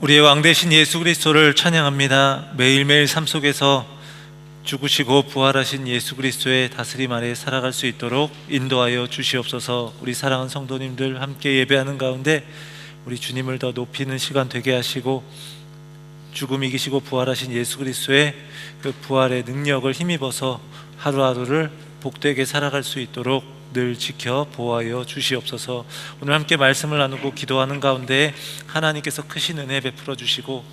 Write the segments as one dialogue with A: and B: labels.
A: 우리의 왕 되신 예수 그리스도를 찬양합니다. 매일매일 삶 속에서 죽으시고 부활하신 예수 그리스도의 다스림 아래 살아갈 수 있도록 인도하여 주시옵소서. 우리 사랑하는 성도님들 함께 예배하는 가운데 우리 주님을 더 높이는 시간 되게 하시고, 죽음 이기시고 부활하신 예수 그리스도의 그 부활의 능력을 힘입어서 하루하루를 복되게 살아갈 수 있도록 늘 지켜 보호하여 주시옵소서. 오늘 함께 말씀을 나누고 기도하는 가운데 하나님께서 크신 은혜 베풀어 주시고,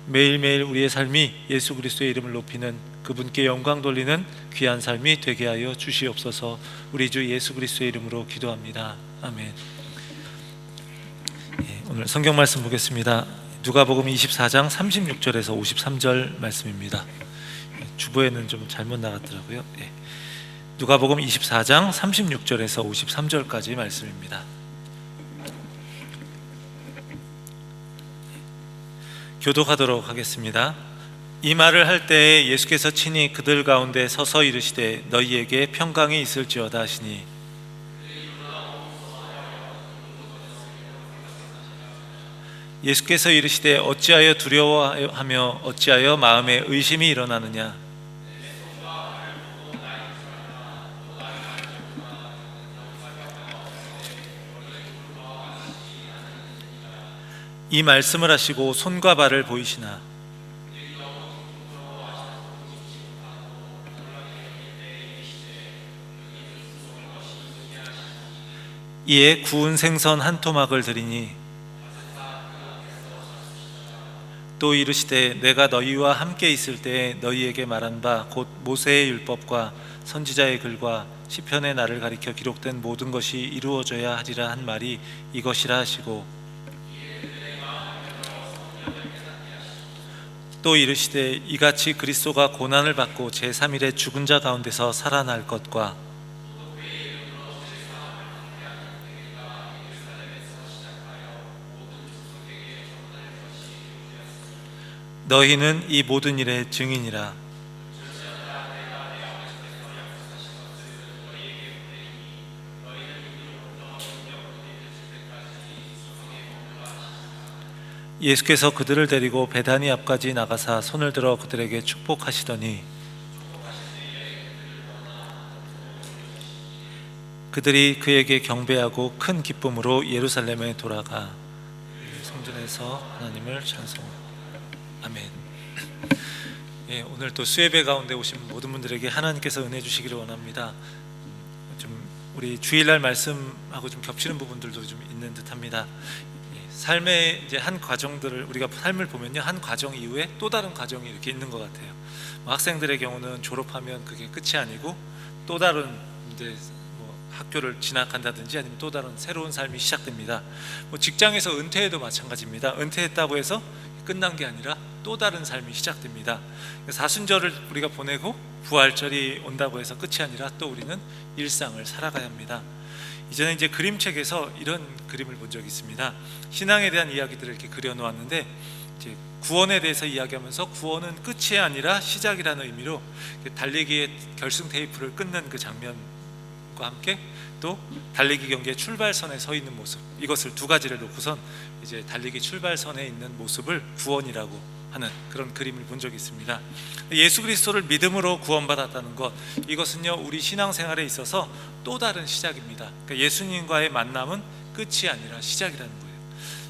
A: 매일매일 우리의 삶이 예수 그리스도의 이름을 높이는, 그분께 영광 돌리는 귀한 삶이 되게 하여 주시옵소서. 우리 주 예수 그리스도의 이름으로 기도합니다. 아멘. 오늘 성경 말씀 보겠습니다. 누가복음 24장 36절에서 53절 말씀입니다. 주보에는 좀 잘못 나갔더라고요. 누가복음 24장 36절에서 53절까지 말씀입니다. 교독하도록 하겠습니다. 이 말을 할 때에 예수께서 친히 그들 가운데 서서 이르시되 너희에게 평강이 있을지어다 하시니, 예수께서 이르시되 어찌하여 두려워하며 어찌하여 마음에 의심이 일어나느냐. 이 말씀을 하시고 손과 발을 보이시나, 이에 구운 생선 한 토막을 드리니, 또 이르시되 내가 너희와 함께 있을 때에 너희에게 말한 바 곧 모세의 율법과 선지자의 글과 시편의 나를 가리켜 기록된 모든 것이 이루어져야 하리라 한 말이 이것이라 하시고, 또 이르시되 이같이 그리스도가 고난을 받고 제3일에 죽은 자 가운데서 살아날 것과 너희는 이 모든 일의 증인이라. 예수께서 그들을 데리고 베다니 앞까지 나가사 손을 들어 그들에게 축복하시더니, 그들이 그에게 경배하고 큰 기쁨으로 예루살렘에 돌아가 성전에서 하나님을 찬송합니다. 아멘. 오늘 또 수예배 가운데 오신 모든 분들에게 하나님께서 은혜 주시기를 원합니다. 좀 우리 주일날 말씀하고 좀 겹치는 부분들도 좀 있는 듯합니다. 삶의 이제 한 과정들을, 우리가 삶을 보면요, 한 과정 이후에 또 다른 과정이 이렇게 있는 것 같아요. 학생들의 경우는 졸업하면 그게 끝이 아니고 또 다른 이제 학교를 진학한다든지 아니면 또 다른 새로운 삶이 시작됩니다. 직장에서 은퇴해도 마찬가지입니다. 은퇴했다고 해서 끝난 게 아니라 또 다른 삶이 시작됩니다. 사순절을 우리가 보내고 부활절이 온다고 해서 끝이 아니라 또 우리는 일상을 살아가야 합니다. 이전에 이제 그림책에서 이런 그림을 본 적이 있습니다. 신앙에 대한 이야기들을 이렇게 그려놓았는데, 이제 구원에 대해서 이야기하면서 구원은 끝이 아니라 시작이라는 의미로 달리기의 결승 테이프를 끊는 그 장면과 함께 또 달리기 경기의 출발선에 서 있는 모습, 이것을 두 가지를 놓고선 이제 달리기 출발선에 있는 모습을 구원이라고 하는 그런 그림을 본 적이 있습니다. 예수 그리스도를 믿음으로 구원받았다는 것, 이것은요 우리 신앙생활에 있어서 또 다른 시작입니다. 그러니까 예수님과의 만남은 끝이 아니라 시작이라는 거예요.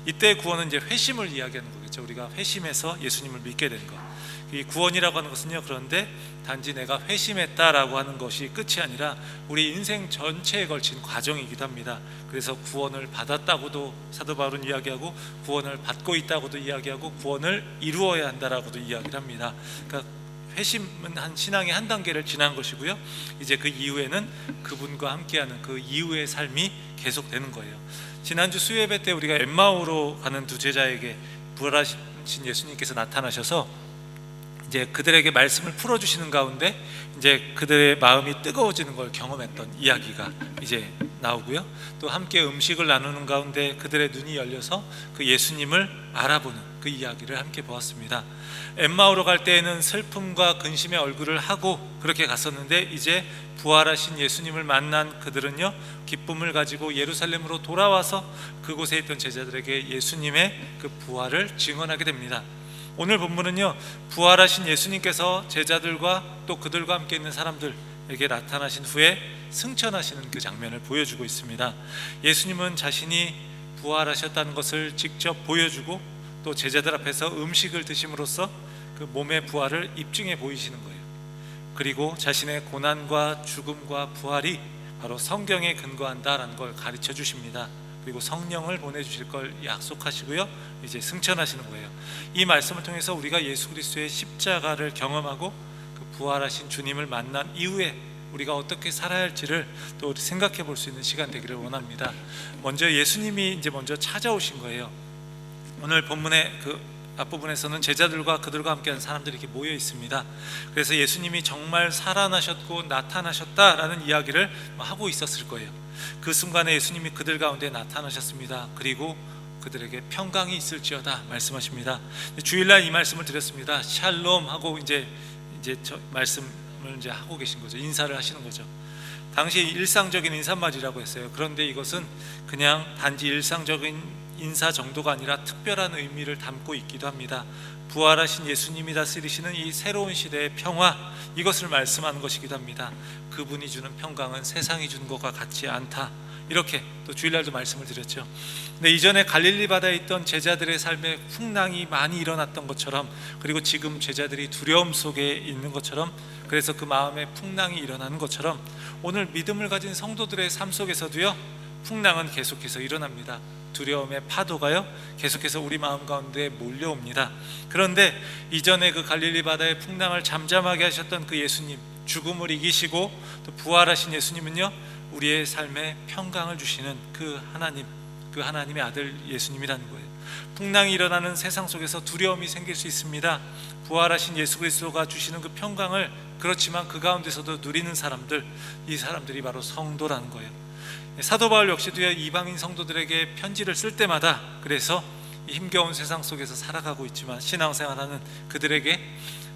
A: 이때 구원은 이제 회심을 이야기하는 거겠죠. 우리가 회심해서 예수님을 믿게 된 것. 이 구원이라고 하는 것은요, 그런데 단지 내가 회심했다라고 하는 것이 끝이 아니라 우리 인생 전체에 걸친 과정이기도 합니다. 그래서 구원을 받았다고도 사도 바울은 이야기하고, 구원을 받고 있다고도 이야기하고, 구원을 이루어야 한다라고도 이야기를 합니다. 그러니까 회심은 한 신앙의 한 단계를 지난 것이고요, 이제 그 이후에는 그분과 함께하는 그 이후의 삶이 계속되는 거예요. 지난주 수요예배 때 우리가 엠마오로 가는 두 제자에게 부활하신 예수님께서 나타나셔서 이제 그들에게 말씀을 풀어주시는 가운데 이제 그들의 마음이 뜨거워지는 걸 경험했던 이야기가 이제 나오고요, 또 함께 음식을 나누는 가운데 그들의 눈이 열려서 그 예수님을 알아보는 그 이야기를 함께 보았습니다. 엠마오로 갈 때에는 슬픔과 근심의 얼굴을 하고 그렇게 갔었는데, 이제 부활하신 예수님을 만난 그들은요, 기쁨을 가지고 예루살렘으로 돌아와서 그곳에 있던 제자들에게 예수님의 그 부활을 증언하게 됩니다. 오늘 본문은요, 부활하신 예수님께서 제자들과 또 그들과 함께 있는 사람들에게 나타나신 후에 승천하시는 그 장면을 보여주고 있습니다. 예수님은 자신이 부활하셨다는 것을 직접 보여주고 또 제자들 앞에서 음식을 드심으로써 그 몸의 부활을 입증해 보이시는 거예요. 그리고 자신의 고난과 죽음과 부활이 바로 성경에 근거한다라는 걸 가르쳐 주십니다. 그리고 성령을 보내주실 걸 약속하시고요, 이제 승천하시는 거예요. 이 말씀을 통해서 우리가 예수 그리스도의 십자가를 경험하고 그 부활하신 주님을 만난 이후에 우리가 어떻게 살아야 할지를 또 생각해 볼 수 있는 시간 되기를 원합니다. 먼저 예수님이 이제 먼저 찾아오신 거예요. 오늘 본문의 그 앞부분에서는 제자들과 그들과 함께한 사람들이 이렇게 모여 있습니다. 그래서 예수님이 정말 살아나셨고 나타나셨다라는 이야기를 하고 있었을 거예요. 그 순간에 예수님이 그들 가운데 나타나셨습니다. 그리고 그들에게 평강이 있을지어다 말씀하십니다. 주일날 이 말씀을 드렸습니다. 샬롬 하고 이제 저 말씀을 이제 하고 계신 거죠. 인사를 하시는 거죠. 당시 일상적인 인사말이라고 했어요. 그런데 이것은 그냥 단지 일상적인 인사 정도가 아니라 특별한 의미를 담고 있기도 합니다. 부활하신 예수님이 다스리시는 이 새로운 시대의 평화, 이것을 말씀하는 것이기도 합니다. 그분이 주는 평강은 세상이 주는 것과 같지 않다, 이렇게 또 주일날도 말씀을 드렸죠. 근데 이전에 갈릴리 바다에 있던 제자들의 삶에 풍랑이 많이 일어났던 것처럼, 그리고 지금 제자들이 두려움 속에 있는 것처럼, 그래서 그 마음에 풍랑이 일어나는 것처럼 오늘 믿음을 가진 성도들의 삶 속에서도요, 풍랑은 계속해서 일어납니다. 두려움의 파도가요, 계속해서 우리 마음 가운데 몰려옵니다. 그런데 이전에 그 갈릴리 바다의 풍랑을 잠잠하게 하셨던 그 예수님, 죽음을 이기시고 또 부활하신 예수님은요, 우리의 삶에 평강을 주시는 그 하나님, 그 하나님의 아들 예수님이라는 거예요. 풍랑이 일어나는 세상 속에서 두려움이 생길 수 있습니다. 부활하신 예수 그리스도가 주시는 그 평강을, 그렇지만 그 가운데서도 누리는 사람들, 이 사람들이 바로 성도라는 거예요. 사도 바울 역시도요, 이방인 성도들에게 편지를 쓸 때마다 그래서 힘겨운 세상 속에서 살아가고 있지만 신앙생활하는 그들에게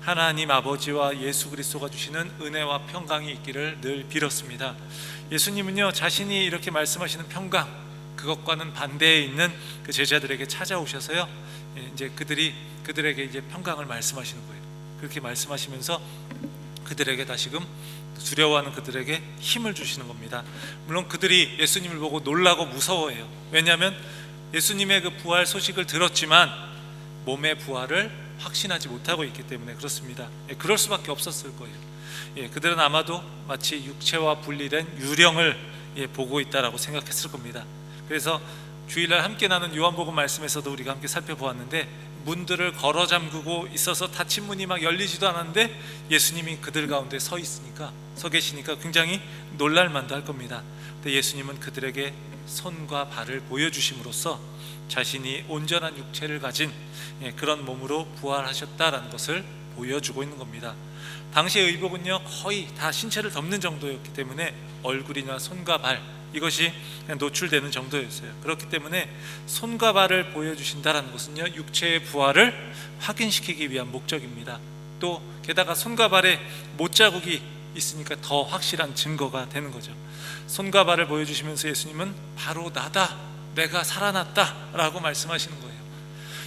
A: 하나님 아버지와 예수 그리스도가 주시는 은혜와 평강이 있기를 늘 빌었습니다. 예수님은요, 자신이 이렇게 말씀하시는 평강, 그것과는 반대에 있는 그 제자들에게 찾아오셔서요, 이제 그들에게 이제 평강을 말씀하시는 거예요. 그렇게 말씀하시면서 그들에게 다시금 두려워하는 그들에게 힘을 주시는 겁니다. 물론 그들이 예수님을 보고 놀라고 무서워해요. 왜냐하면 예수님의 그 부활 소식을 들었지만 몸의 부활을 확신하지 못하고 있기 때문에 그렇습니다. 그럴 수밖에 없었을 거예요. 그들은 아마도 마치 육체와 분리된 유령을 보고 있다라고 생각했을 겁니다. 그래서 주일날 함께 나눈 요한복음 말씀에서도 우리가 함께 살펴보았는데, 문들을 걸어 잠그고 있어서 닫힌 문이 막 열리지도 않았는데 예수님이 그들 가운데 서 계시니까 굉장히 놀랄만도 할 겁니다. 근데 예수님은 그들에게 손과 발을 보여주심으로써 자신이 온전한 육체를 가진 그런 몸으로 부활하셨다라는 것을 보여주고 있는 겁니다. 당시의 의복은요, 거의 다 신체를 덮는 정도였기 때문에 얼굴이나 손과 발, 이것이 노출되는 정도였어요. 그렇기 때문에 손과 발을 보여주신다는 것은요, 육체의 부활을 확인시키기 위한 목적입니다. 또 게다가 손과 발에 못자국이 있으니까 더 확실한 증거가 되는 거죠. 손과 발을 보여주시면서 예수님은 바로 나다, 내가 살아났다 라고 말씀하시는 거예요.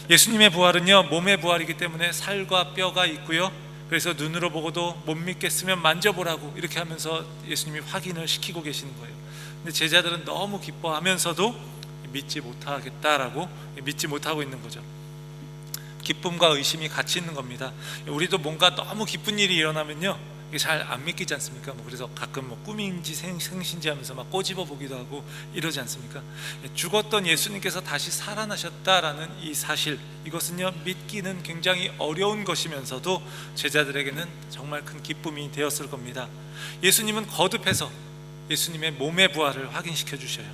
A: 예수님의 부활은요, 몸의 부활이기 때문에 살과 뼈가 있고요, 그래서 눈으로 보고도 못 믿겠으면 만져보라고 이렇게 하면서 예수님이 확인을 시키고 계시는 거예요. 근데 제자들은 너무 기뻐하면서도 믿지 못하겠다라고 믿지 못하고 있는 거죠. 기쁨과 의심이 같이 있는 겁니다. 우리도 뭔가 너무 기쁜 일이 일어나면요, 이게 잘 안 믿기지 않습니까? 그래서 가끔 꿈인지 생신지 하면서 막 꼬집어 보기도 하고 이러지 않습니까? 죽었던 예수님께서 다시 살아나셨다라는 이 사실, 이것은요, 믿기는 굉장히 어려운 것이면서도 제자들에게는 정말 큰 기쁨이 되었을 겁니다. 예수님은 거듭해서 예수님의 몸의 부활을 확인시켜 주셔요.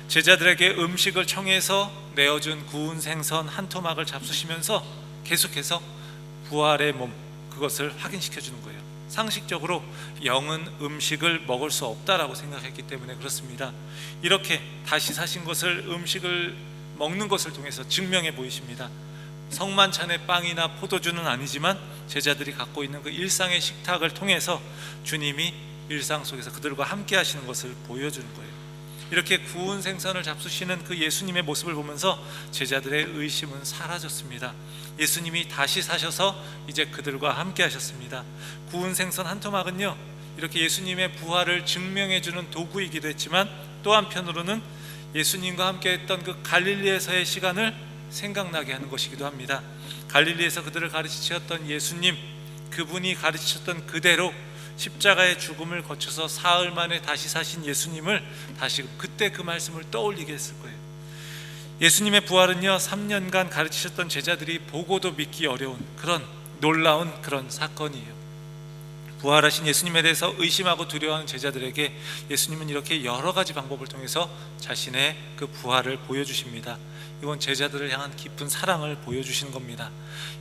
A: 제자들에게 음식을 청해서 내어준 구운 생선 한 토막을 잡수시면서 계속해서 부활의 몸, 그것을 확인시켜 주는 거예요. 상식적으로 영은 음식을 먹을 수 없다라고 생각했기 때문에 그렇습니다. 이렇게 다시 사신 것을, 음식을 먹는 것을 통해서 증명해 보이십니다. 성만찬의 빵이나 포도주는 아니지만 제자들이 갖고 있는 그 일상의 식탁을 통해서 주님이 일상 속에서 그들과 함께 하시는 것을 보여주는 거예요. 이렇게 구운 생선을 잡수시는 그 예수님의 모습을 보면서 제자들의 의심은 사라졌습니다. 예수님이 다시 사셔서 이제 그들과 함께 하셨습니다. 구운 생선 한 토막은요, 이렇게 예수님의 부활을 증명해주는 도구이기도 했지만 또 한편으로는 예수님과 함께 했던 그 갈릴리에서의 시간을 생각나게 하는 것이기도 합니다. 갈릴리에서 그들을 가르치셨던 예수님, 그분이 가르치셨던 그대로 십자가의 죽음을 거쳐서 사흘 만에 다시 사신 예수님을 다시 그때 그 말씀을 떠올리게 했을 거예요. 예수님의 부활은요, 3년간 가르치셨던 제자들이 보고도 믿기 어려운 그런 놀라운 그런 사건이에요. 부활하신 예수님에 대해서 의심하고 두려워하는 제자들에게 예수님은 이렇게 여러 가지 방법을 통해서 자신의 그 부활을 보여주십니다. 이건 제자들을 향한 깊은 사랑을 보여주시는 겁니다.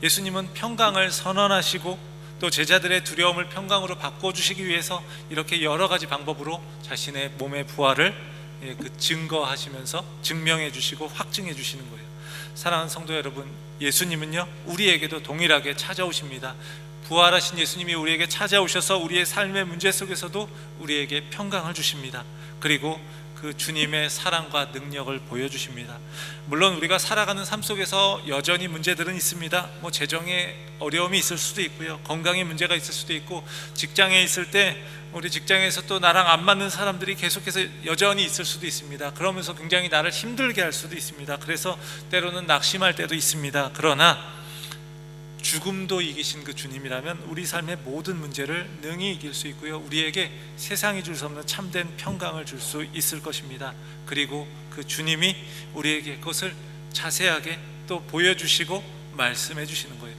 A: 예수님은 평강을 선언하시고 또 제자들의 두려움을 평강으로 바꿔주시기 위해서 이렇게 여러 가지 방법으로 자신의 몸의 부활을 증거하시면서 증명해 주시고 확증해 주시는 거예요. 사랑하는 성도 여러분, 예수님은요, 우리에게도 동일하게 찾아오십니다. 부활하신 예수님이 우리에게 찾아오셔서 우리의 삶의 문제 속에서도 우리에게 평강을 주십니다. 그리고 그 주님의 사랑과 능력을 보여주십니다. 물론 우리가 살아가는 삶 속에서 여전히 문제들은 있습니다. 재정에 어려움이 있을 수도 있고요, 건강에 문제가 있을 수도 있고, 직장에 있을 때 우리 직장에서 또 나랑 안 맞는 사람들이 계속해서 여전히 있을 수도 있습니다. 그러면서 굉장히 나를 힘들게 할 수도 있습니다. 그래서 때로는 낙심할 때도 있습니다. 그러나 죽음도 이기신 그 주님이라면 우리 삶의 모든 문제를 능히 이길 수 있고요, 우리에게 세상이 줄 수 없는 참된 평강을 줄 수 있을 것입니다. 그리고 그 주님이 우리에게 그것을 자세하게 또 보여주시고 말씀해 주시는 거예요.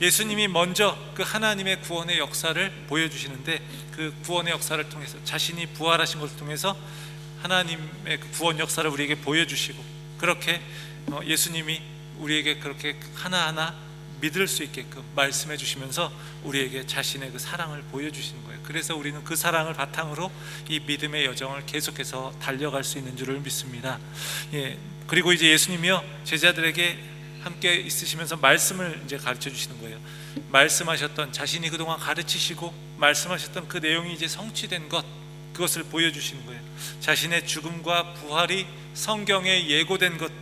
A: 예수님이 먼저 그 하나님의 구원의 역사를 보여주시는데, 그 구원의 역사를 통해서 자신이 부활하신 것을 통해서 하나님의 그 구원 역사를 우리에게 보여주시고, 그렇게 예수님이 우리에게 그렇게 하나하나 믿을 수 있게끔 말씀해 주시면서 우리에게 자신의 그 사랑을 보여주시는 거예요. 그래서 우리는 그 사랑을 바탕으로 이 믿음의 여정을 계속해서 달려갈 수 있는 줄을 믿습니다. 그리고 이제 예수님이요, 제자들에게 함께 있으시면서 말씀을 이제 가르쳐 주시는 거예요. 말씀하셨던, 자신이 그동안 가르치시고 말씀하셨던 그 내용이 이제 성취된 것, 그것을 보여주시는 거예요. 자신의 죽음과 부활이 성경에 예고된 것,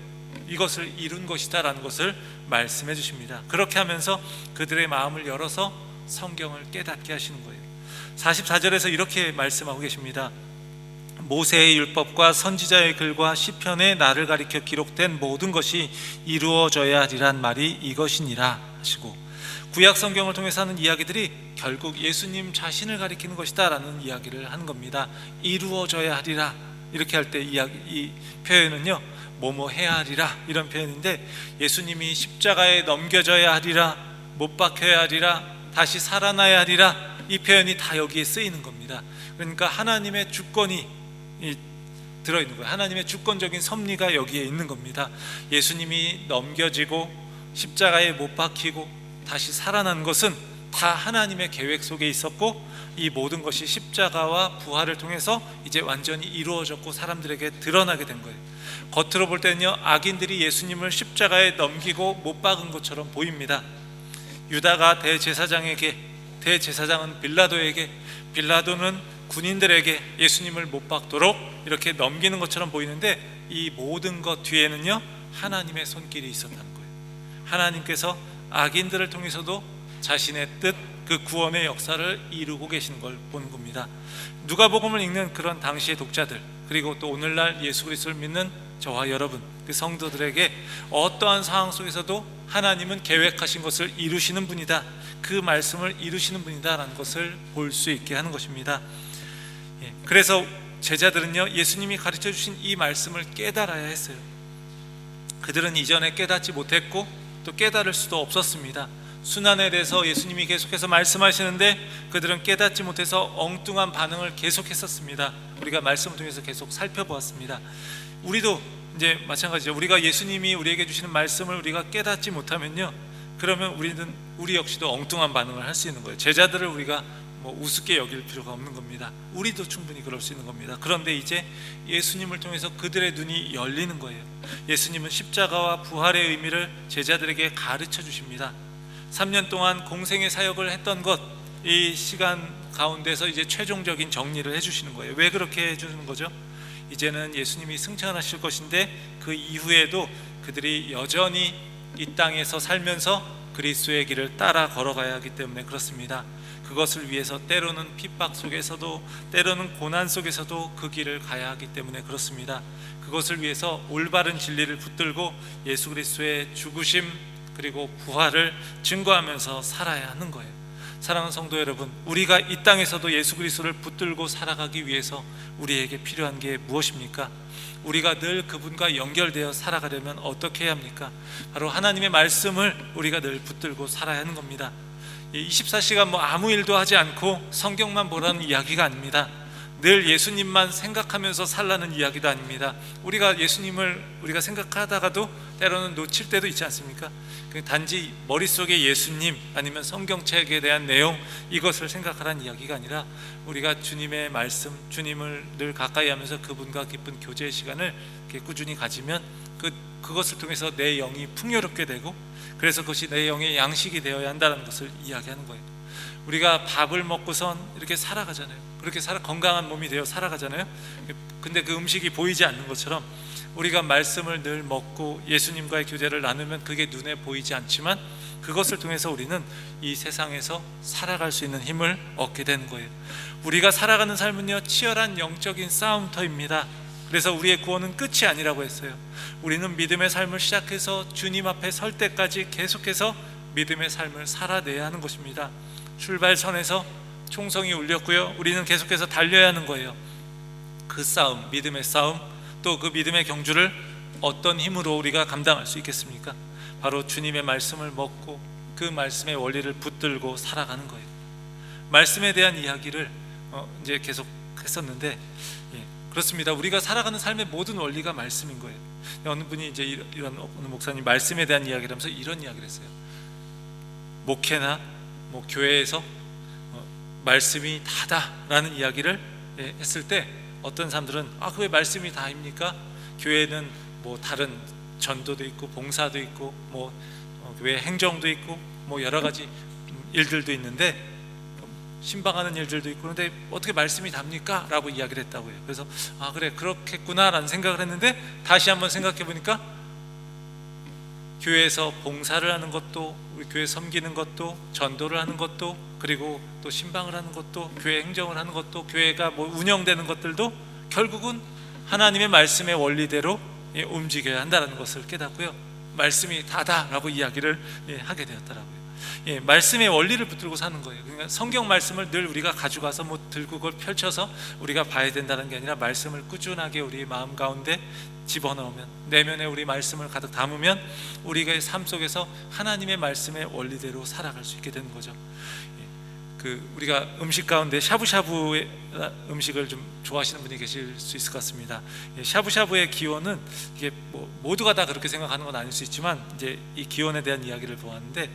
A: 이것을 이룬 것이다 라는 것을 말씀해 주십니다. 그렇게 하면서 그들의 마음을 열어서 성경을 깨닫게 하시는 거예요. 44절에서 이렇게 말씀하고 계십니다. 모세의 율법과 선지자의 글과 시편에 나를 가리켜 기록된 모든 것이 이루어져야 하리란 말이 이것이니라 하시고, 구약 성경을 통해서 하는 이야기들이 결국 예수님 자신을 가리키는 것이다 라는 이야기를 하는 겁니다. 이루어져야 하리라, 이렇게 할 때 이 표현은요, 뭐뭐 해야 하리라, 이런 표현인데, 예수님이 십자가에 넘겨져야 하리라, 못 박혀야 하리라, 다시 살아나야 하리라, 이 표현이 다 여기에 쓰이는 겁니다. 그러니까 하나님의 주권이 들어있는 거예요. 하나님의 주권적인 섭리가 여기에 있는 겁니다. 예수님이 넘겨지고 십자가에 못 박히고 다시 살아난 것은 다 하나님의 계획 속에 있었고, 이 모든 것이 십자가와 부활을 통해서 이제 완전히 이루어졌고 사람들에게 드러나게 된 거예요. 겉으로 볼 때는요, 악인들이 예수님을 십자가에 넘기고 못 박은 것처럼 보입니다. 유다가 대제사장에게, 대제사장은 빌라도에게, 빌라도는 군인들에게 예수님을 못 박도록 이렇게 넘기는 것처럼 보이는데, 이 모든 것 뒤에는요, 하나님의 손길이 있었다는 거예요. 하나님께서 악인들을 통해서도 자신의 뜻, 그 구원의 역사를 이루고 계시는 걸 보는 겁니다. 누가복음을 읽는 그런 당시의 독자들, 그리고 또 오늘날 예수 그리스도를 믿는 저와 여러분, 그 성도들에게 어떠한 상황 속에서도 하나님은 계획하신 것을 이루시는 분이다, 그 말씀을 이루시는 분이다 라는 것을 볼 수 있게 하는 것입니다. 그래서 제자들은요, 예수님이 가르쳐 주신 이 말씀을 깨달아야 했어요. 그들은 이전에 깨닫지 못했고 또 깨달을 수도 없었습니다. 순환에 대해서 예수님이 계속해서 말씀하시는데 그들은 깨닫지 못해서 엉뚱한 반응을 계속했었습니다. 우리가 말씀을 통해서 계속 살펴보았습니다. 우리도 이제 마찬가지죠. 우리가 예수님이 우리에게 주시는 말씀을 우리가 깨닫지 못하면요, 그러면 우리 역시도 엉뚱한 반응을 할 수 있는 거예요. 제자들을 우리가 뭐 우습게 여길 필요가 없는 겁니다. 우리도 충분히 그럴 수 있는 겁니다. 그런데 이제 예수님을 통해서 그들의 눈이 열리는 거예요. 예수님은 십자가와 부활의 의미를 제자들에게 가르쳐 주십니다. 3년 동안 공생의 사역을 했던 것, 이 시간 가운데서 이제 최종적인 정리를 해주시는 거예요. 왜 그렇게 해주는 거죠? 이제는 예수님이 승천하실 것인데 그 이후에도 그들이 여전히 이 땅에서 살면서 그리스도의 길을 따라 걸어가야 하기 때문에 그렇습니다. 그것을 위해서 때로는 핍박 속에서도, 때로는 고난 속에서도 그 길을 가야 하기 때문에 그렇습니다. 그것을 위해서 올바른 진리를 붙들고 예수 그리스도의 죽으심 그리고 부활을 증거하면서 살아야 하는 거예요. 사랑하는 성도 여러분, 우리가 이 땅에서도 예수 그리스도를 붙들고 살아가기 위해서 우리에게 필요한 게 무엇입니까? 우리가 늘 그분과 연결되어 살아가려면 어떻게 해야 합니까? 바로 하나님의 말씀을 우리가 늘 붙들고 살아야 하는 겁니다. 24시간 뭐 아무 일도 하지 않고 성경만 보라는 이야기가 아닙니다. 늘 예수님만 생각하면서 살라는 이야기도 아닙니다. 우리가 예수님을 우리가 생각하다가도 때로는 놓칠 때도 있지 않습니까? 단지 머릿속에 예수님 아니면 성경책에 대한 내용, 이것을 생각하라는 이야기가 아니라 우리가 주님의 말씀, 주님을 늘 가까이 하면서 그분과 깊은 교제의 시간을 꾸준히 가지면 그것을 통해서 내 영이 풍요롭게 되고, 그래서 그것이 내 영의 양식이 되어야 한다는 것을 이야기하는 거예요. 우리가 밥을 먹고선 이렇게 살아가잖아요. 그렇게 건강한 몸이 되어 살아가잖아요. 근데 그 음식이 보이지 않는 것처럼 우리가 말씀을 늘 먹고 예수님과의 교제를 나누면 그게 눈에 보이지 않지만 그것을 통해서 우리는 이 세상에서 살아갈 수 있는 힘을 얻게 되는 거예요. 우리가 살아가는 삶은요, 치열한 영적인 싸움터입니다. 그래서 우리의 구원은 끝이 아니라고 했어요. 우리는 믿음의 삶을 시작해서 주님 앞에 설 때까지 계속해서 믿음의 삶을 살아내야 하는 것입니다. 출발선에서 총성이 울렸고요, 우리는 계속해서 달려야 하는 거예요. 그 싸움, 믿음의 싸움, 또 그 믿음의 경주를 어떤 힘으로 우리가 감당할 수 있겠습니까? 바로 주님의 말씀을 먹고 그 말씀의 원리를 붙들고 살아가는 거예요. 말씀에 대한 이야기를 이제 계속 했었는데, 그렇습니다. 우리가 살아가는 삶의 모든 원리가 말씀인 거예요. 어느 분이 이제 이런 어느 목사님 말씀에 대한 이야기를 하면서 이런 이야기를 했어요. 목회나 뭐 교회에서 말씀이 다다라는 이야기를 했을 때 어떤 사람들은 그 왜 말씀이 다입니까? 교회는 뭐 다른 전도도 있고 봉사도 있고 뭐 교회 행정도 있고 뭐 여러 가지 일들도 있는데 신방하는 일들도 있고, 그런데 어떻게 말씀이 답니까? 라고 이야기를 했다고요. 그래서 그래 그렇겠구나 라는 생각을 했는데, 다시 한번 생각해 보니까 교회에서 봉사를 하는 것도, 우리 교회 섬기는 것도, 전도를 하는 것도, 그리고 또 신방을 하는 것도, 교회 행정을 하는 것도, 교회가 뭐 운영되는 것들도 결국은 하나님의 말씀의 원리대로 움직여야 한다는 것을 깨닫고요, 말씀이 다다라고 이야기를 하게 되었더라고요. 말씀의 원리를 붙들고 사는 거예요. 그러니까 성경 말씀을 늘 우리가 가져가서 뭐 들고 그걸 펼쳐서 우리가 봐야 된다는 게 아니라, 말씀을 꾸준하게 우리 마음 가운데 집어넣으면, 내면에 우리 말씀을 가득 담으면 우리가 삶 속에서 하나님의 말씀의 원리대로 살아갈 수 있게 되는 거죠. 우리가 음식 가운데 샤브샤브의 음식을 좀 좋아하시는 분이 계실 수 있을 것 같습니다. 샤브샤브의 기원은 이게 뭐 모두가 다 그렇게 생각하는 건 아닐 수 있지만, 이제 이 기원에 대한 이야기를 보았는데,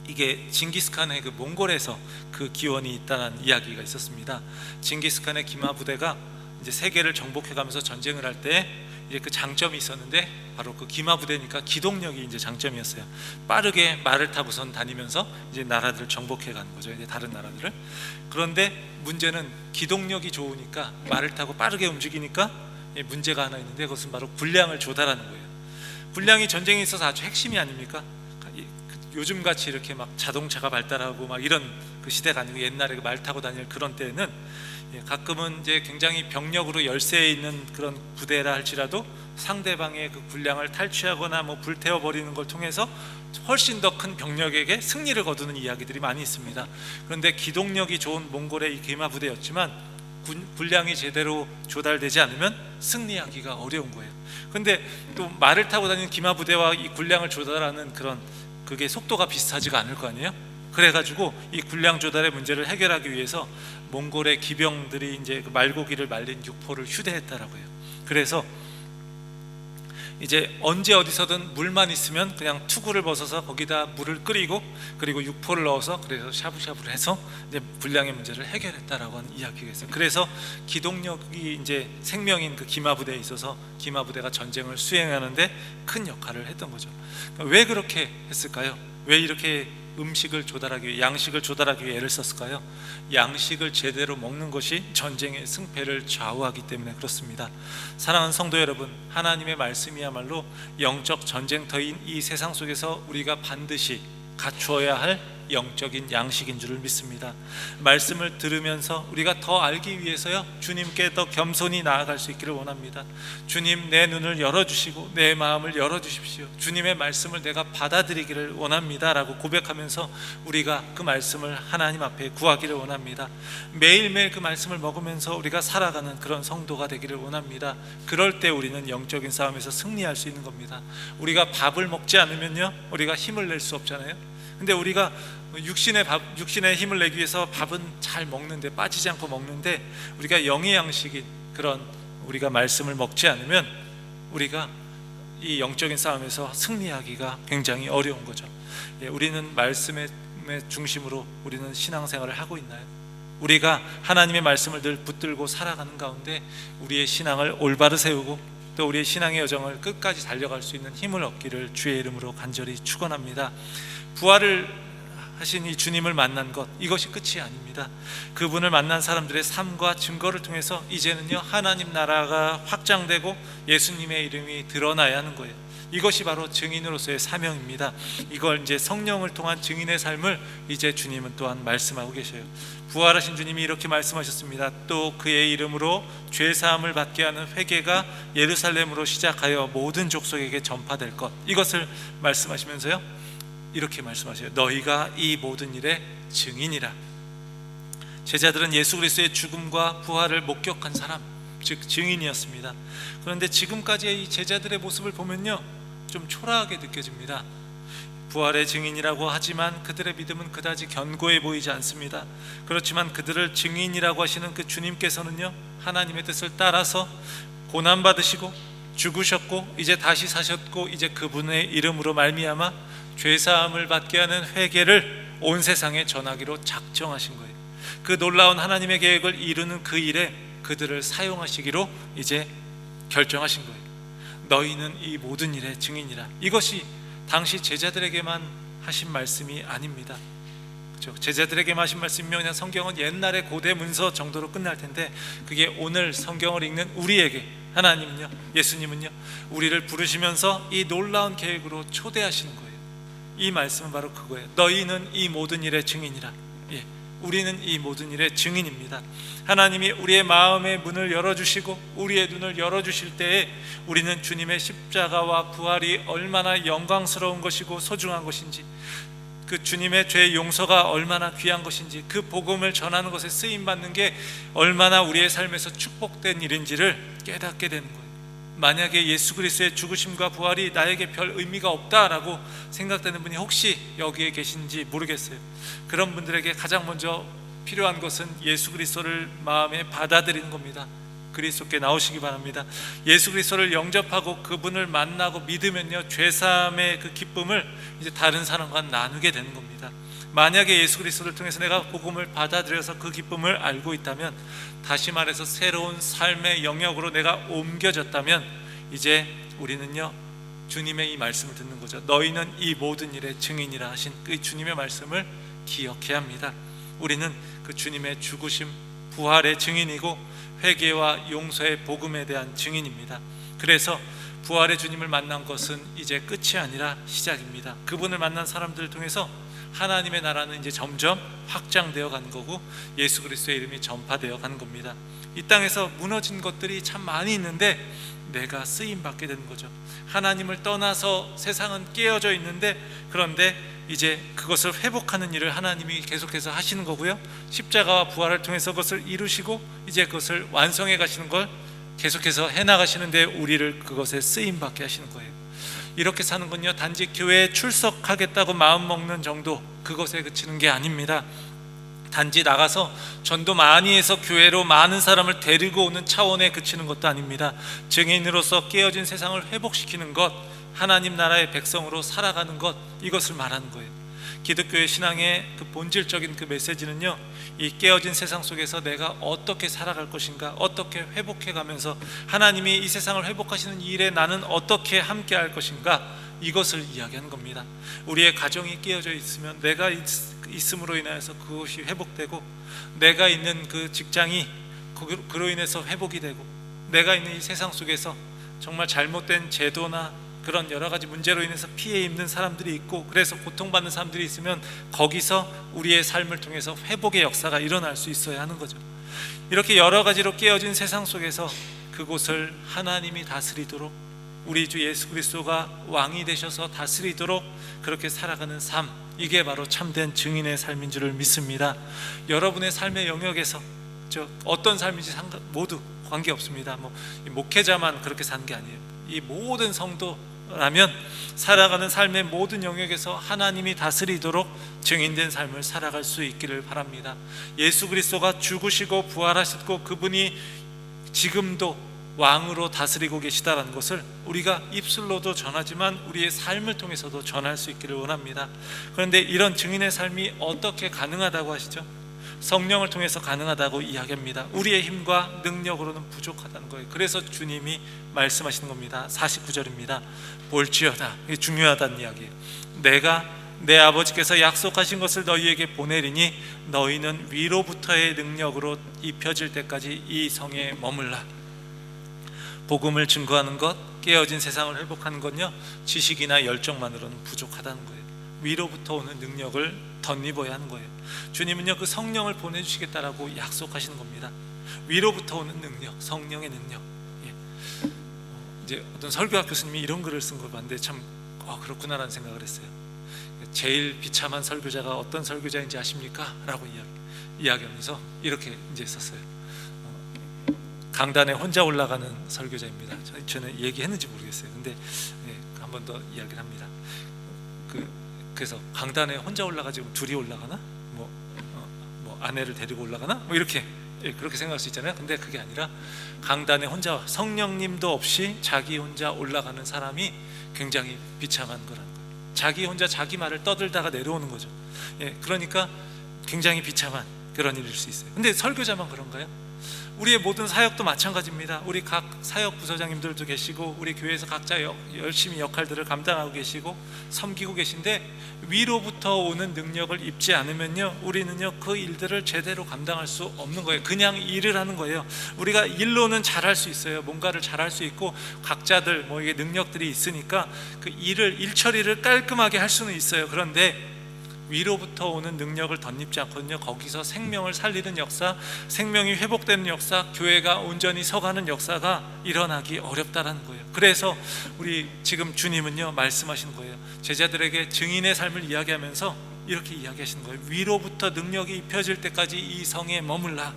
A: 이게 징기스칸의 그 몽골에서 그 기원이 있다는 이야기가 있었습니다. 징기스칸의 기마 부대가 이제 세계를 정복해가면서 전쟁을 할 때 이제 그 장점이 있었는데, 바로 그 기마 부대니까 기동력이 이제 장점이었어요. 빠르게 말을 타고선 다니면서 이제 나라들을 정복해가는 거죠, 이제 다른 나라들을. 그런데 문제는 기동력이 좋으니까, 말을 타고 빠르게 움직이니까 문제가 하나 있는데, 그것은 바로 군량을 조달하는 거예요. 군량이 전쟁에 있어서 아주 핵심이 아닙니까? 요즘같이 이렇게 막 자동차가 발달하고 막 이런 그 시대가 아니고, 옛날에 말 타고 다닐 그런 때는 가끔은 이제 굉장히 병력으로 열세에 있는 그런 부대라 할지라도 상대방의 그 군량을 탈취하거나 뭐 불태워버리는 걸 통해서 훨씬 더 큰 병력에게 승리를 거두는 이야기들이 많이 있습니다. 그런데 기동력이 좋은 몽골의 이 기마 부대였지만 군량이 제대로 조달되지 않으면 승리하기가 어려운 거예요. 그런데 또 말을 타고 다니는 기마 부대와 이 군량을 조달하는 그게 속도가 비슷하지가 않을 거 아니에요. 그래가지고 이 군량 조달의 문제를 해결하기 위해서 몽골의 기병들이 이제 그 말고기를 말린 육포를 휴대했다라고 해요. 그래서 이제 언제 어디서든 물만 있으면 그냥 투구를 벗어서 거기다 물을 끓이고 그리고 육포를 넣어서 그래서 샤브샤브를 해서 이제 분량의 문제를 해결했다라고 하는 이야기가 있어요. 그래서 기동력이 이제 생명인 그 기마부대에 있어서 기마부대가 전쟁을 수행하는데 큰 역할을 했던 거죠. 그러니까 왜 그렇게 했을까요? 왜 이렇게 음식을 조달하기 위해, 양식을 조달하기 위해 애를 썼을까요? 양식을 제대로 먹는 것이 전쟁의 승패를 좌우하기 때문에 그렇습니다. 사랑하는 성도 여러분, 하나님의 말씀이야말로 영적 전쟁터인 이 세상 속에서 우리가 반드시 갖추어야 할 영적인 양식인 줄을 믿습니다. 말씀을 들으면서 우리가 더 알기 위해서요, 주님께 더 겸손히 나아갈 수 있기를 원합니다. 주님, 내 눈을 열어주시고 내 마음을 열어주십시오. 주님의 말씀을 내가 받아들이기를 원합니다 라고 고백하면서 우리가 그 말씀을 하나님 앞에 구하기를 원합니다. 매일매일 그 말씀을 먹으면서 우리가 살아가는 그런 성도가 되기를 원합니다. 그럴 때 우리는 영적인 싸움에서 승리할 수 있는 겁니다. 우리가 밥을 먹지 않으면요, 우리가 힘을 낼 수 없잖아요. 근데 우리가 육신의 힘을 내기 위해서 밥은 잘 먹는데, 빠지지 않고 먹는데, 우리가 영의 양식인 그런 우리가 말씀을 먹지 않으면 우리가 이 영적인 싸움에서 승리하기가 굉장히 어려운 거죠. 우리는 말씀의 중심으로 우리는 신앙생활을 하고 있나요? 우리가 하나님의 말씀을 늘 붙들고 살아가는 가운데 우리의 신앙을 올바로 세우고 또 우리의 신앙의 여정을 끝까지 달려갈 수 있는 힘을 얻기를 주의 이름으로 간절히 축원합니다. 부활을 하신 이 주님을 만난 것, 이것이 끝이 아닙니다. 그분을 만난 사람들의 삶과 증거를 통해서 이제는요, 하나님 나라가 확장되고 예수님의 이름이 드러나야 하는 거예요. 이것이 바로 증인으로서의 사명입니다. 이걸 이제 성령을 통한 증인의 삶을 이제 주님은 또한 말씀하고 계셔요. 부활하신 주님이 이렇게 말씀하셨습니다. 또 그의 이름으로 죄사함을 받게 하는 회개가 예루살렘으로 시작하여 모든 족속에게 전파될 것, 이것을 말씀하시면서요, 이렇게 말씀하세요. 너희가 이 모든 일의 증인이라. 제자들은 예수 그리스도의 죽음과 부활을 목격한 사람, 즉 증인이었습니다. 그런데 지금까지의 이 제자들의 모습을 보면요, 좀 초라하게 느껴집니다. 부활의 증인이라고 하지만 그들의 믿음은 그다지 견고해 보이지 않습니다. 그렇지만 그들을 증인이라고 하시는 그 주님께서는요, 하나님의 뜻을 따라서 고난받으시고 죽으셨고 이제 다시 사셨고 이제 그분의 이름으로 말미암아 죄사함을 받게 하는 회개를 온 세상에 전하기로 작정하신 거예요. 그 놀라운 하나님의 계획을 이루는 그 일에 그들을 사용하시기로 이제 결정하신 거예요. 너희는 이 모든 일의 증인이라. 이것이 당시 제자들에게만 하신 말씀이 아닙니다. 그렇죠? 제자들에게만 하신 말씀이면 그냥 성경은 옛날의 고대 문서 정도로 끝날 텐데, 그게 오늘 성경을 읽는 우리에게 하나님은요, 예수님은요, 우리를 부르시면서 이 놀라운 계획으로 초대하시는 거예요. 이 말씀은 바로 그거예요. 너희는 이 모든 일의 증인이라. 우리는 이 모든 일의 증인입니다. 하나님이 우리의 마음의 문을 열어주시고 우리의 눈을 열어주실 때에 우리는 주님의 십자가와 부활이 얼마나 영광스러운 것이고 소중한 것인지, 그 주님의 죄 용서가 얼마나 귀한 것인지, 그 복음을 전하는 것에 쓰임받는 게 얼마나 우리의 삶에서 축복된 일인지를 깨닫게 되는 거예요. 만약에 예수 그리스도의 죽으심과 부활이 나에게 별 의미가 없다라고 생각되는 분이 혹시 여기에 계신지 모르겠어요. 그런 분들에게 가장 먼저 필요한 것은 예수 그리스도를 마음에 받아들이는 겁니다. 그리스도께 나오시기 바랍니다. 예수 그리스도를 영접하고 그분을 만나고 믿으면요, 죄사함의 그 기쁨을 이제 다른 사람과 나누게 되는 겁니다. 만약에 예수 그리스도를 통해서 내가 복음을 받아들여서 그 기쁨을 알고 있다면, 다시 말해서 새로운 삶의 영역으로 내가 옮겨졌다면, 이제 우리는요, 주님의 이 말씀을 듣는 거죠. 너희는 이 모든 일의 증인이라 하신 그 주님의 말씀을 기억해야 합니다. 우리는 그 주님의 죽으심, 부활의 증인이고 회개와 용서의 복음에 대한 증인입니다. 그래서 부활의 주님을 만난 것은 이제 끝이 아니라 시작입니다. 그분을 만난 사람들을 통해서 하나님의 나라는 이제 점점 확장되어 가는 거고 예수 그리스도의 이름이 전파되어 가는 겁니다. 이 땅에서 무너진 것들이 참 많이 있는데 내가 쓰임 받게 되는 거죠. 하나님을 떠나서 세상은 깨어져 있는데, 그런데 이제 그것을 회복하는 일을 하나님이 계속해서 하시는 거고요, 십자가와 부활을 통해서 그것을 이루시고 이제 그것을 완성해 가시는 걸 계속해서 해나가시는데 우리를 그것에 쓰임 받게 하시는 거예요. 이렇게 사는 건요, 단지 교회에 출석하겠다고 마음먹는 정도, 그것에 그치는 게 아닙니다. 단지 나가서 전도 많이 해서 교회로 많은 사람을 데리고 오는 차원에 그치는 것도 아닙니다. 증인으로서 깨어진 세상을 회복시키는 것, 하나님 나라의 백성으로 살아가는 것, 이것을 말하는 거예요. 기독교의 신앙의 그 본질적인 그 메시지는요, 이 깨어진 세상 속에서 내가 어떻게 살아갈 것인가, 어떻게 회복해가면서 하나님이 이 세상을 회복하시는 일에 나는 어떻게 함께 할 것인가, 이것을 이야기하는 겁니다. 우리의 가정이 깨어져 있으면 내가 있음으로 인해서 그것이 회복되고, 내가 있는 그 직장이 그로 인해서 회복이 되고, 내가 있는 이 세상 속에서 정말 잘못된 제도나 그런 여러 가지 문제로 인해서 피해 입는 사람들이 있고, 그래서 고통받는 사람들이 있으면 거기서 우리의 삶을 통해서 회복의 역사가 일어날 수 있어야 하는 거죠. 이렇게 여러 가지로 깨어진 세상 속에서 그곳을 하나님이 다스리도록, 우리 주 예수 그리스도가 왕이 되셔서 다스리도록 그렇게 살아가는 삶, 이게 바로 참된 증인의 삶인 줄을 믿습니다. 여러분의 삶의 영역에서 어떤 삶인지 모두 관계없습니다. 목회자만 그렇게 사는 게 아니에요. 이 모든 성도라면 살아가는 삶의 모든 영역에서 하나님이 다스리도록 증인된 삶을 살아갈 수 있기를 바랍니다. 예수 그리스도가 죽으시고 부활하셨고 그분이 지금도 왕으로 다스리고 계시다라는 것을 우리가 입술로도 전하지만 우리의 삶을 통해서도 전할 수 있기를 원합니다. 그런데 이런 증인의 삶이 어떻게 가능하다고 하시죠? 성령을 통해서 가능하다고 이야기합니다. 우리의 힘과 능력으로는 부족하다는 거예요. 그래서 주님이 말씀하시는 겁니다. 49절입니다. 볼지어다, 이게 중요하다는 이야기예요. 내가 내 아버지께서 약속하신 것을 너희에게 보내리니 너희는 위로부터의 능력으로 입혀질 때까지 이 성에 머물라. 복음을 증거하는 것, 깨어진 세상을 회복하는 건요, 지식이나 열정만으로는 부족하다는 거예요. 위로부터 오는 능력을 덧입어야 하는 거예요. 주님은요, 그 성령을 보내주시겠다라고 약속하시는 겁니다. 위로부터 오는 능력, 성령의 능력. 이제 어떤 설교학 교수님이 이런 글을 쓴 걸 봤는데 참 그렇구나라는 생각을 했어요. 제일 비참한 설교자가 어떤 설교자인지 아십니까? 라고 이야기하면서 이렇게 이제 썼어요. 강단에 혼자 올라가는 설교자입니다. 저는 얘기했는지 모르겠어요. 근데 한 번 더 이야기를 합니다. 그래서 강단에 혼자 올라가지 둘이 올라가나? 아내를 데리고 올라가나? 이렇게 그렇게 생각할 수 있잖아요. 근데 그게 아니라 강단에 혼자, 성령님도 없이 자기 혼자 올라가는 사람이 굉장히 비참한 거라는 거예요. 자기 혼자 자기 말을 떠들다가 내려오는 거죠. 그러니까 굉장히 비참한 그런 일일 수 있어요. 근데 설교자만 그런가요? 우리의 모든 사역도 마찬가지입니다. 우리 각 사역 부서장님들도 계시고 우리 교회에서 각자 열심히 역할들을 감당하고 계시고 섬기고 계신데, 위로부터 오는 능력을 입지 않으면요, 우리는요 그 일들을 제대로 감당할 수 없는 거예요. 그냥 일을 하는 거예요. 우리가 일로는 잘할 수 있어요. 뭔가를 잘할 수 있고 각자들 이게 능력들이 있으니까 그 일 처리를 깔끔하게 할 수는 있어요. 그런데 위로부터 오는 능력을 덧입지 않거든요, 거기서 생명을 살리는 역사, 생명이 회복되는 역사, 교회가 온전히 서가는 역사가 일어나기 어렵다라는 거예요. 그래서 우리 지금 주님은요 말씀하시는 거예요. 제자들에게 증인의 삶을 이야기하면서 이렇게 이야기하시는 거예요. 위로부터 능력이 입혀질 때까지 이 성에 머물라.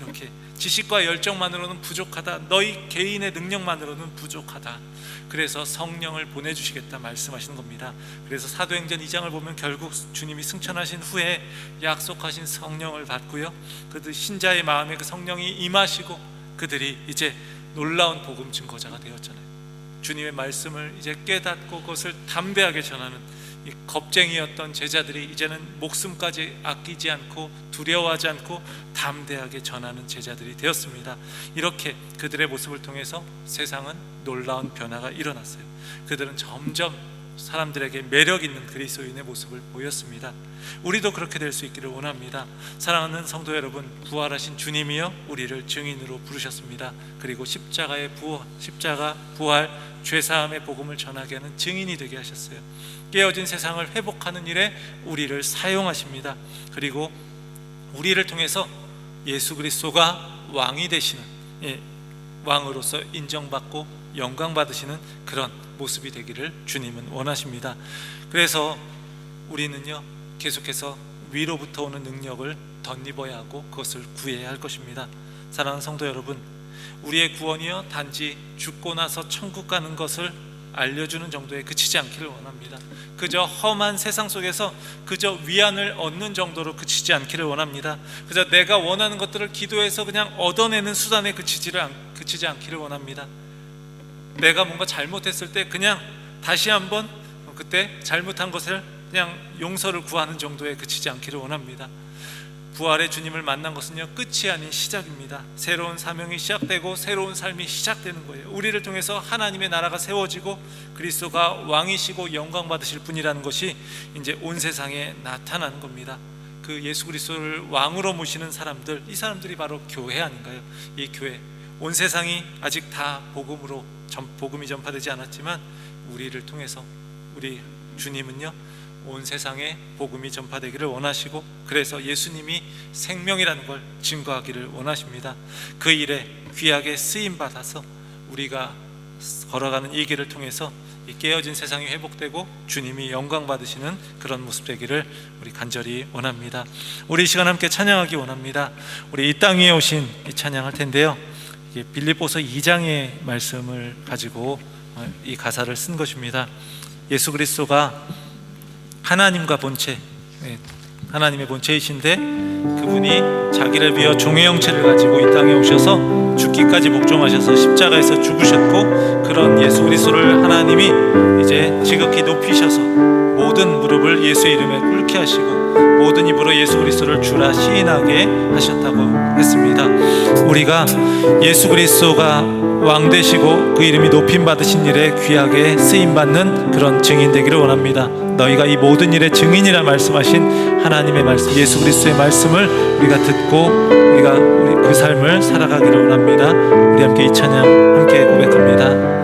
A: 이렇게 지식과 열정만으로는 부족하다. 너희 개인의 능력만으로는 부족하다. 그래서 성령을 보내주시겠다 말씀하시는 겁니다. 그래서 사도행전 2장을 보면 결국 주님이 승천하신 후에 약속하신 성령을 받고요, 그들 신자의 마음에 그 성령이 임하시고 그들이 이제 놀라운 복음 증거자가 되었잖아요. 주님의 말씀을 이제 깨닫고 그것을 담대하게 전하는 이 겁쟁이였던 제자들이 이제는 목숨까지 아끼지 않고 두려워하지 않고 담대하게 전하는 제자들이 되었습니다. 이렇게 그들의 모습을 통해서 세상은 놀라운 변화가 일어났어요. 그들은 점점 사람들에게 매력 있는 그리스도인의 모습을 보였습니다. 우리도 그렇게 될 수 있기를 원합니다. 사랑하는 성도 여러분, 부활하신 주님이여 우리를 증인으로 부르셨습니다. 그리고 십자가 부활, 죄사함의 복음을 전하게 하는 증인이 되게 하셨어요. 깨어진 세상을 회복하는 일에 우리를 사용하십니다. 그리고 우리를 통해서 예수 그리스도가 왕이 되시는, 왕으로서 인정받고 영광 받으시는 그런 모습이 되기를 주님은 원하십니다. 그래서 우리는요 계속해서 위로부터 오는 능력을 덧입어야 하고 그것을 구해야 할 것입니다. 사랑하는 성도 여러분, 우리의 구원이요 단지 죽고 나서 천국 가는 것을 알려주는 정도에 그치지 않기를 원합니다. 그저 험한 세상 속에서 그저 위안을 얻는 정도로 그치지 않기를 원합니다. 그저 내가 원하는 것들을 기도해서 그냥 얻어내는 수단에 그치지 않기를 원합니다. 내가 뭔가 잘못했을 때 그냥 다시 한번 그때 잘못한 것을 그냥 용서를 구하는 정도에 그치지 않기를 원합니다. 부활의 주님을 만난 것은요, 끝이 아닌 시작입니다. 새로운 사명이 시작되고 새로운 삶이 시작되는 거예요. 우리를 통해서 하나님의 나라가 세워지고 그리스도가 왕이시고 영광 받으실 분이라는 것이 이제 온 세상에 나타나는 겁니다. 그 예수 그리스도를 왕으로 모시는 사람들, 이 사람들이 바로 교회 아닌가요? 이 교회, 온 세상이 아직 다 복음이 전파되지 않았지만 우리를 통해서 우리 주님은요, 온 세상에 복음이 전파되기를 원하시고, 그래서 예수님이 생명이라는 걸 증거하기를 원하십니다. 그 일에 귀하게 쓰임받아서 우리가 걸어가는 이 길을 통해서 이 깨어진 세상이 회복되고 주님이 영광 받으시는 그런 모습 되기를 우리 간절히 원합니다. 우리 이 시간 함께 찬양하기 원합니다. 우리 이 땅 위에 오신 이 찬양할 텐데요, 이게 빌립보서 2장의 말씀을 가지고 이 가사를 쓴 것입니다. 예수 그리스도가 하나님과 본체, 하나님의 본체이신데 그분이 자기를 위하여 종의 형체를 가지고 이 땅에 오셔서 죽기까지 복종하셔서 십자가에서 죽으셨고, 그런 예수 그리스도를 하나님이 이제 지극히 높이셔서 모든 무릎을 예수의 이름에 꿇게 하시고 모든 입으로 예수 그리스도를 주라 시인하게 하셨다고 했습니다. 우리가 예수 그리스도가 왕 되시고 그 이름이 높임 받으신 일에 귀하게 쓰임 받는 그런 증인 되기를 원합니다. 너희가 이 모든 일의 증인이라 말씀하신 하나님의 말씀, 예수 그리스도의 말씀을 우리가 듣고 우리 그 삶을 살아가기를 원합니다. 우리 함께 이 찬양 함께 고백합니다.